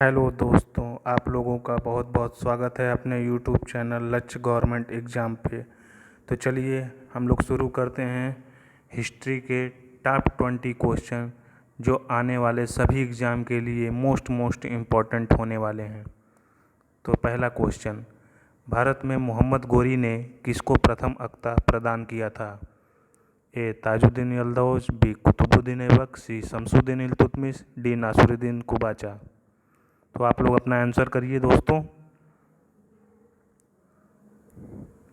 Hello दोस्तों, आप लोगों का बहुत बहुत स्वागत है अपने यूट्यूब चैनल लक्ष्य गवर्नमेंट एग्ज़ाम पे। तो चलिए हम लोग शुरू करते हैं हिस्ट्री के टॉप 20 क्वेश्चन जो आने वाले सभी एग्ज़ाम के लिए मोस्ट इम्पॉर्टेंट होने वाले हैं। तो पहला क्वेश्चन, भारत में मोहम्मद गोरी ने किसको प्रथम अक्ता प्रदान किया था? ए ताजुद्दीन यल्दौज, बी कुतुबुद्दीन ऐबक, सी शमसुद्दीन इल्तुतमिश, डी नासिरुद्दीन कुबाचा। तो आप लोग अपना आंसर करिए दोस्तों।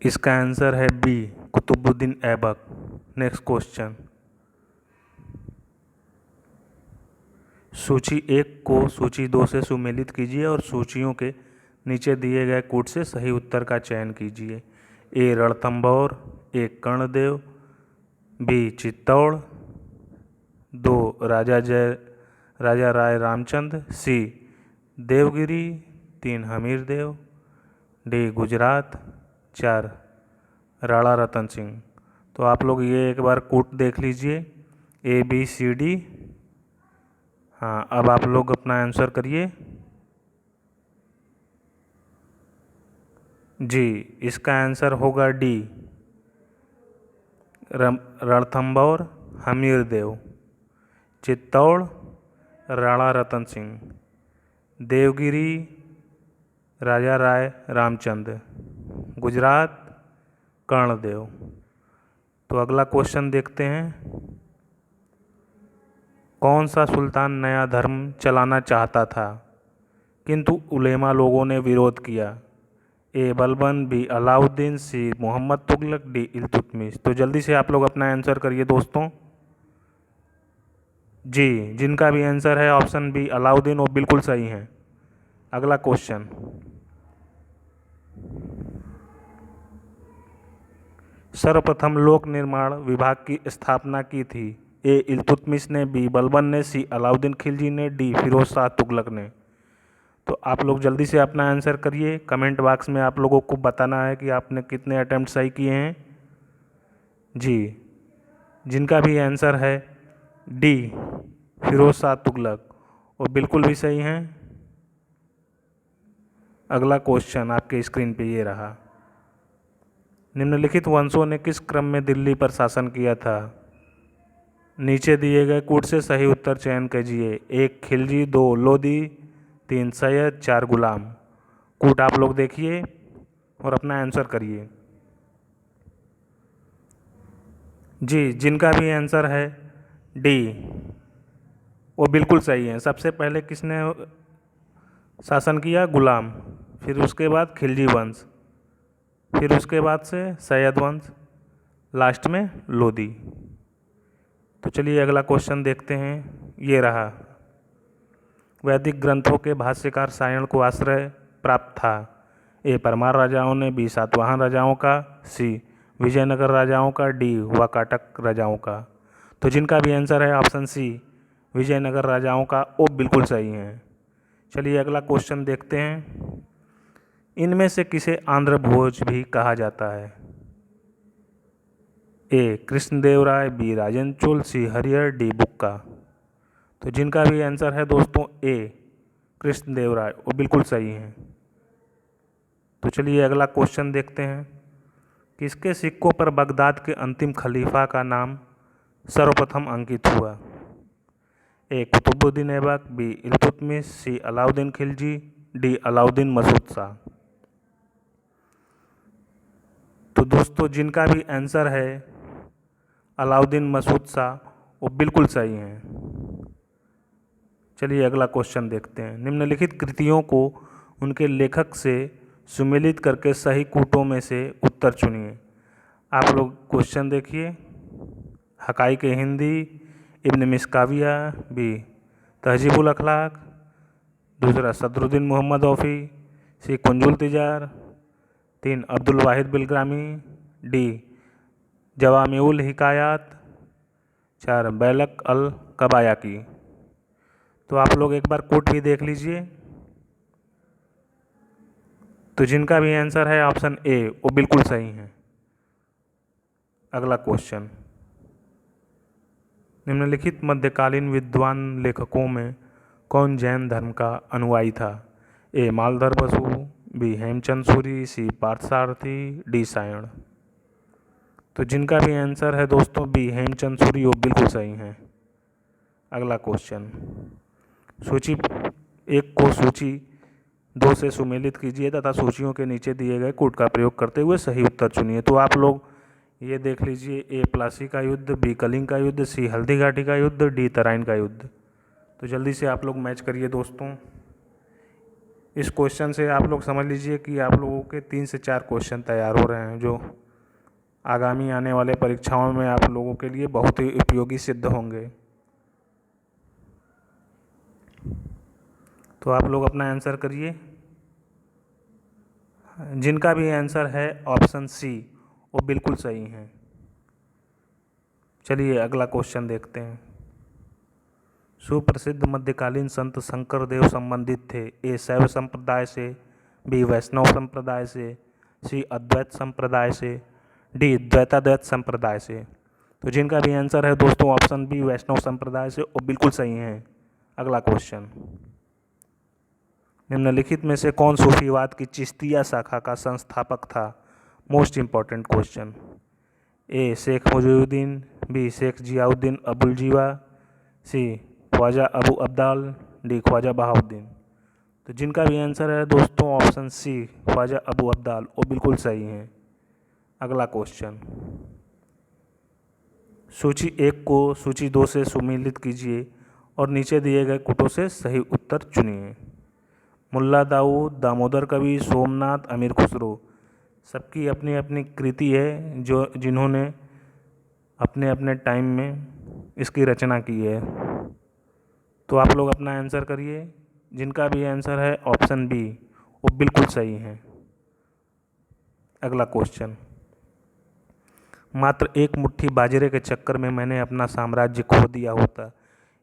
इसका आंसर है B Qutubuddin Aibak. Next question, सूची 1 को सूची 2 से सुमेलित कीजिए और सूचियों के नीचे दिए गए कूट से सही उत्तर का चयन कीजिए। ए रणथंभौर, ए कर्णदेव, बी चित्तौड़, 2 राजा राय रामचंद्र, सी देवगिरी, 3 हमीरदेव, डी गुजरात, 4 राणा रतन सिंह। तो आप लोग ये एक बार कूट देख लीजिए, ए बी सी डी। हाँ, अब आप लोग अपना आंसर करिए। जी, इसका आंसर होगा डी रणथंभौर, हमीरदेव, चित्तौड़ राणा रतन सिंह, देवगिरी राजा राय रामचंद्र, गुजरात कर्णदेव। तो अगला क्वेश्चन देखते हैं, कौन सा सुल्तान नया धर्म चलाना चाहता था किंतु उलेमा लोगों ने विरोध किया? ए बलबन, बी अलाउद्दीन, सी मोहम्मद तुगलक, डी इल्तुतमिश। तो जल्दी से आप लोग अपना आंसर करिए दोस्तों। जी, जिनका भी आंसर है ऑप्शन बी अलाउद्दीन वो बिल्कुल सही है। अगला क्वेश्चन, सर्वप्रथम लोक निर्माण विभाग की स्थापना की थी? ए इल्तुतमिश ने, बी बलबन ने, सी अलाउद्दीन खिलजी ने, डी फिरोज शाह तुगलक ने। तो आप लोग जल्दी से अपना आंसर करिए। कमेंट बॉक्स में आप लोगों को बताना है कि आपने कितने अटेम्प्ट सही किए हैं। जी, जिनका भी आंसर है डी फिरोज शाह तुगलक वो बिल्कुल भी सही हैं। अगला क्वेश्चन आपके स्क्रीन पे ये रहा, निम्नलिखित वंशों ने किस क्रम में दिल्ली पर शासन किया था? नीचे दिए गए कूट से सही उत्तर चयन कीजिए। 1 खिलजी, 2 लोदी, 3 सैयद, 4 गुलाम। कूट आप लोग देखिए और अपना आंसर करिए। जी, जिनका भी आंसर है डी वो बिल्कुल सही है। सबसे पहले किसने शासन किया? गुलाम, फिर उसके बाद खिलजी वंश, फिर उसके बाद से सैयद वंश, लास्ट में लोदी। तो चलिए अगला क्वेश्चन देखते हैं, ये रहा, वैदिक ग्रंथों के भाष्यकार सायण को आश्रय प्राप्त था? ए परमार राजाओं ने, बी सातवाहन राजाओं का, सी विजयनगर राजाओं का, डी वाकाटक राजाओं का। तो जिनका भी आंसर है ऑप्शन सी विजयनगर राजाओं का वो बिल्कुल सही है। चलिए अगला क्वेश्चन देखते हैं, इनमें से किसे आंध्र भोज भी कहा जाता है? ए कृष्णदेव राय, बी राजेंद्र चोल, सी हरिहर, डी बुक्का। तो जिनका भी आंसर है दोस्तों ए कृष्णदेव राय वो बिल्कुल सही है। तो चलिए अगला क्वेश्चन देखते हैं, किसके सिक्कों पर बगदाद के अंतिम खलीफा का नाम सर्वप्रथम अंकित हुआ? ए कुतुबुद्दीन ऐबक, बी इल्तुतमिश, सी अलाउद्दीन खिलजी, डी अलाउद्दीन मसूद शाह। तो दोस्तों जिनका भी आंसर है अलाउद्दीन मसूद शाह वो बिल्कुल सही हैं। चलिए अगला क्वेश्चन देखते हैं, निम्नलिखित कृतियों को उनके लेखक से सुमेलित करके सही कूटों में से उत्तर चुनिए। आप लोग क्वेश्चन देखिए, हकाइक हिंदी, इब्न मिस्काविया, बी तहजीबुल अखलाक, दूसरा सदरुद्दीन मोहम्मद औफ़ी, सी कुंजुल तिजार, 3 अब्दुल वाहिद बिलग्रामी, डी जवामिउल हिकायात, 4 बैलक अल कबायाकी। तो आप लोग एक बार कोट भी देख लीजिए। तो जिनका भी आंसर है ऑप्शन ए वो बिल्कुल सही है। अगला क्वेश्चन, निम्नलिखित मध्यकालीन विद्वान लेखकों में कौन जैन धर्म का अनुयायी था? ए मालधर बसु, बी हेमचंद सूरी, सी पार्थसारथी, डी सायण। तो जिनका भी आंसर है दोस्तों बी हेमचंद सूरी, वो बिल्कुल सही है। अगला क्वेश्चन, सूची 1 को सूची 2 से सुमेलित कीजिए तथा सूचियों के नीचे दिए गए कूट का प्रयोग करते हुए सही उत्तर चुनिए। तो आप लोग ये देख लीजिए, ए प्लासी का युद्ध, बी कलिंग का युद्ध, सी हल्दी घाटी का युद्ध, डी तराइन का युद्ध। तो जल्दी से आप लोग मैच करिए दोस्तों। इस क्वेश्चन से आप लोग समझ लीजिए कि आप लोगों के 3 से 4 क्वेश्चन तैयार हो रहे हैं, जो आगामी आने वाले परीक्षाओं में आप लोगों के लिए बहुत ही उपयोगी सिद्ध होंगे। तो आप लोग अपना आंसर करिए। जिनका भी आंसर है ऑप्शन सी, वो बिल्कुल सही है। चलिए अगला क्वेश्चन देखते हैं। सुप्रसिद्ध मध्यकालीन संत शंकर देव संबंधित थे? ए शैव संप्रदाय से, बी वैष्णव संप्रदाय से, सी अद्वैत संप्रदाय से, डी द्वैताद्वैत संप्रदाय से। तो जिनका भी आंसर है दोस्तों ऑप्शन बी वैष्णव संप्रदाय से, वो बिल्कुल सही है। अगला क्वेश्चन, निम्नलिखित में से कौन सूफीवाद की चिश्तिया शाखा का संस्थापक था? Most important question. A Sheikh Mujibuddin, B Sheikh Ziauddin Abul Jiva, C Khwaja Abu Abdal, D Khwaja Bahauddin. तो जिनका भी आंसर है दोस्तों ऑप्शन सी ख्वाजा अबू अब्दाल, वो बिल्कुल सही है। अगला क्वेश्चन, सूची 1 को सूची 2 से सुमेलित कीजिए और नीचे दिए गए कूटों से सही उत्तर चुनिए। मुल्ला दाऊद, दामोदर कवि, सोमनाथ, अमीर खुसरो, सबकी अपनी अपनी कृति है जो जिन्होंने अपने अपने टाइम में इसकी रचना की है। तो आप लोग अपना आंसर करिए। जिनका भी आंसर है ऑप्शन बी, वो बिल्कुल सही है। अगला क्वेश्चन, मात्र एक मुट्ठी बाजरे के चक्कर में मैंने अपना साम्राज्य खो दिया होता,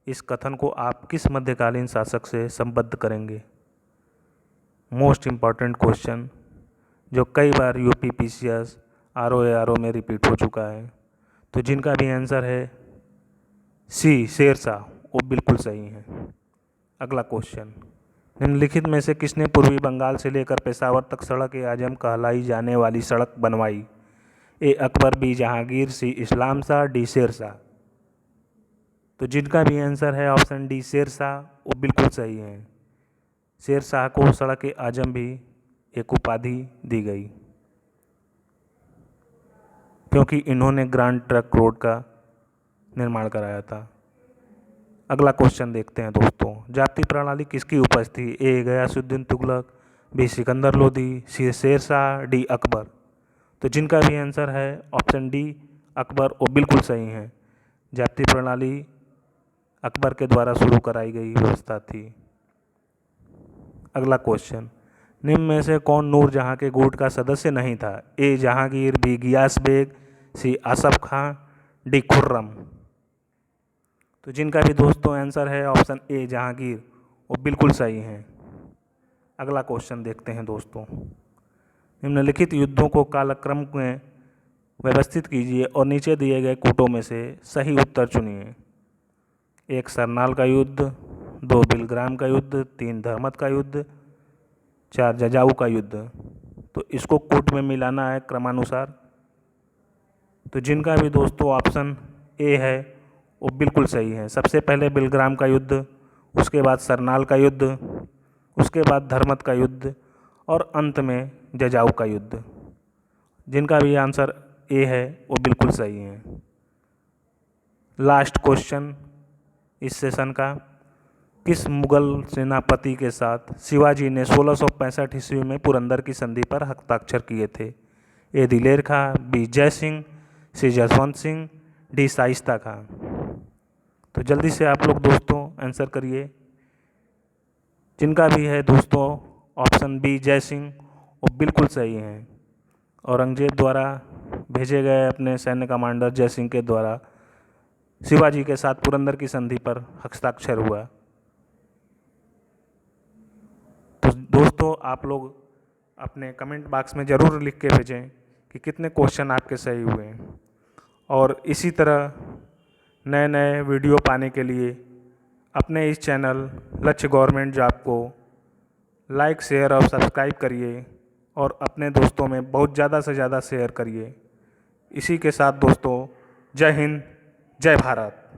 इस कथन को आप किस मध्यकालीन शासक से संबद्ध करेंगे? मोस्ट इम्पॉर्टेंट क्वेश्चन, जो कई बार यूपीपीसीएस आरओ में रिपीट हो चुका है। तो जिनका भी आंसर है सी शेरशाह, वो बिल्कुल सही है। अगला क्वेश्चन, निम्नलिखित में से किसने पूर्वी बंगाल से लेकर पेशावर तक सड़क ए आजम कहलाई जाने वाली सड़क बनवाई? ए अकबर, बी जहांगीर, सी इस्लाम शाह, डी शेरशाह। तो जिनका भी आंसर है ऑप्शन डी शेरशाह, वो बिल्कुल सही है। शेरशाह को सड़क ए आजम भी एक उपाधि दी गई क्योंकि इन्होंने ग्रांड ट्रंक रोड का निर्माण कराया था। अगला क्वेश्चन देखते हैं दोस्तों, जाति प्रणाली किसकी उपज थी? ए गयासुद्दीन तुगलक, बी सिकंदर लोदी, सी शेरशाह, डी अकबर। तो जिनका भी आंसर है ऑप्शन डी अकबर, वो बिल्कुल सही है। जाति प्रणाली अकबर के द्वारा शुरू कराई गई व्यवस्था थी। अगला क्वेश्चन, निम्न में से कौन नूरजहां के गुट का सदस्य नहीं था? ए जहांगीर, बी गियास बेग, सी आसफ खां, डी खुर्रम। तो जिनका भी दोस्तों आंसर है ऑप्शन ए जहांगीर, वो बिल्कुल सही है। अगला क्वेश्चन देखते हैं दोस्तों, निम्नलिखित युद्धों को कालक्रम में व्यवस्थित कीजिए और नीचे दिए गए कूटों में से सही उत्तर चुनिए। 1 सरनाल का युद्ध, 2 बिलग्राम का युद्ध, 3 धर्मत का युद्ध, 4 जजाऊ का युद्ध। तो इसको कूट में मिलाना है क्रमानुसार। तो जिनका भी दोस्तों ऑप्शन ए है वो बिल्कुल सही है। सबसे पहले बिलग्राम का युद्ध, उसके बाद सरनाल का युद्ध, उसके बाद धर्मत का युद्ध और अंत में जजाऊ का युद्ध। जिनका भी आंसर ए है वो बिल्कुल सही है। लास्ट क्वेश्चन इस सेशन का, किस मुगल सेनापति के साथ शिवाजी ने 1665 ईस्वी में पुरंदर की संधि पर हस्ताक्षर किए थे? ए दिलेर खां, बी जय सिंह, सी जसवंत सिंह, डी शाइस्ता खां। तो जल्दी से आप लोग दोस्तों आंसर करिए। जिनका भी है दोस्तों ऑप्शन बी जय सिंह, वो बिल्कुल सही है। औरंगजेब द्वारा भेजे गए अपने सैन्य कमांडर जय सिंह के द्वारा शिवाजी के साथ पुरंदर की संधि पर हस्ताक्षर हुआ। तो दोस्तों आप लोग अपने कमेंट बॉक्स में ज़रूर लिख के भेजें कि कितने क्वेश्चन आपके सही हुए हैं। और इसी तरह नए नए वीडियो पाने के लिए अपने इस चैनल लक्ष्य गवर्नमेंट जॉब को लाइक शेयर और सब्सक्राइब करिए और अपने दोस्तों में बहुत ज़्यादा से ज़्यादा शेयर करिए। इसी के साथ दोस्तों, जय हिंद, जय भारत।